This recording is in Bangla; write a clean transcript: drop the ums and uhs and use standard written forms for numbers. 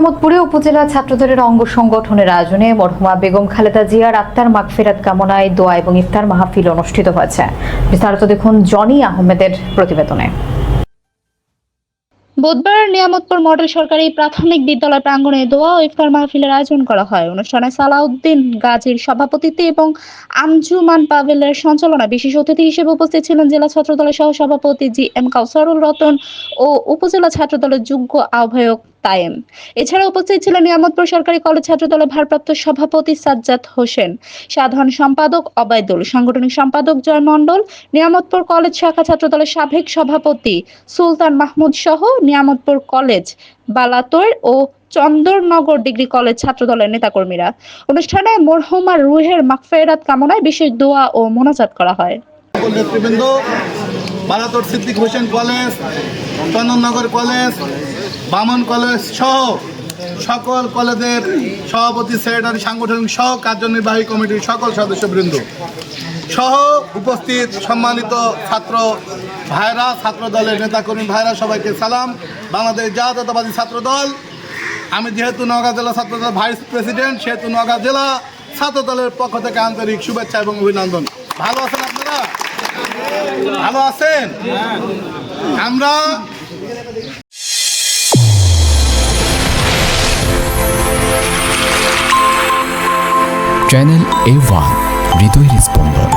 মোহাম্মদপুরে উপজেলা ছাত্রদলের অঙ্গ সংগঠনের আয়োজনে মরহুমা বেগম খালেদা জিয়ার আত্মার মাগফিরাত কামনায় দোয়া এবং ইফতার মাহফিল অনুষ্ঠিত হয়েছে। বিস্তারিত দেখুন জনি আহমেদের প্রতিবেদনে। বুধবার নিয়ামতপুর মডেল সরকারি প্রাথমিক বিদ্যালয় প্রাঙ্গণে দোয়া ও ইফতার মাহফিলের আয়োজন করা হয়। অনুষ্ঠানে সালাউদ্দিন গাজীর সভাপতিত্বে এবং আঞ্জুমান পাভেলের সঞ্চালনায় বিশেষ অতিথি হিসেবে উপস্থিত ছিলেন জেলা ছাত্রদলের সহসভাপতি জি.এম. কাউসারুল রতন ও উপজেলা ছাত্রদলের যুগ্ম আহ্বায়ক তায়েম। এছাড়া উপস্থিত ছিলেন নিয়ামতপুর সরকারি কলেজ ছাত্রদলের ভারপ্রাপ্ত সভাপতি সাজ্জাদ হোসেন, সাধারণ সম্পাদক অবায়দুল, সাংগঠনিক সম্পাদক জয় মণ্ডল, নিয়ামতপুর কলেজ শাখা ছাত্রদলের সাবেক সভাপতি সুলতান মাহমুদ সহ নিয়ামতপুর কলেজ, বালাতৈর ও চন্দরনগর ডিগ্রি কলেজ ছাত্রদলের নেতাকর্মীরা। অনুষ্ঠানে মরহুমার রুহের মাগফিরাত কামনায় বিশেষ দোয়া ও মোনাজাত করা হয়। নেতৃবৃন্দ, বালাতোর সিদ্দিক হোসেন কলেজ, চন্দননগর কলেজ, বামন কলেজ সহ সকল কলেজের সভাপতি, সেক্রেটারি, সাংগঠনিক সহ কার্যনির্বাহী কমিটির সকল সদস্যবৃন্দ সহ উপস্থিত সম্মানিত ছাত্র ভাইরা, ছাত্র দলের নেতাকর্মী ভাইরা, সবাইকে সালাম। বাংলাদেশ জাতীয়তাবাদী ছাত্র দল, আমি যেহেতু নওগাঁ জেলা ছাত্রদল ভাইস প্রেসিডেন্ট, সেহেতু নওগাঁ জেলা ছাত্র দলের পক্ষ থেকে আন্তরিক শুভেচ্ছা এবং অভিনন্দন। ভালো আছেন আপনারা? ভালো আছেন? আমরা চ্যানেল A1 হৃদয়ের স্পন্দন।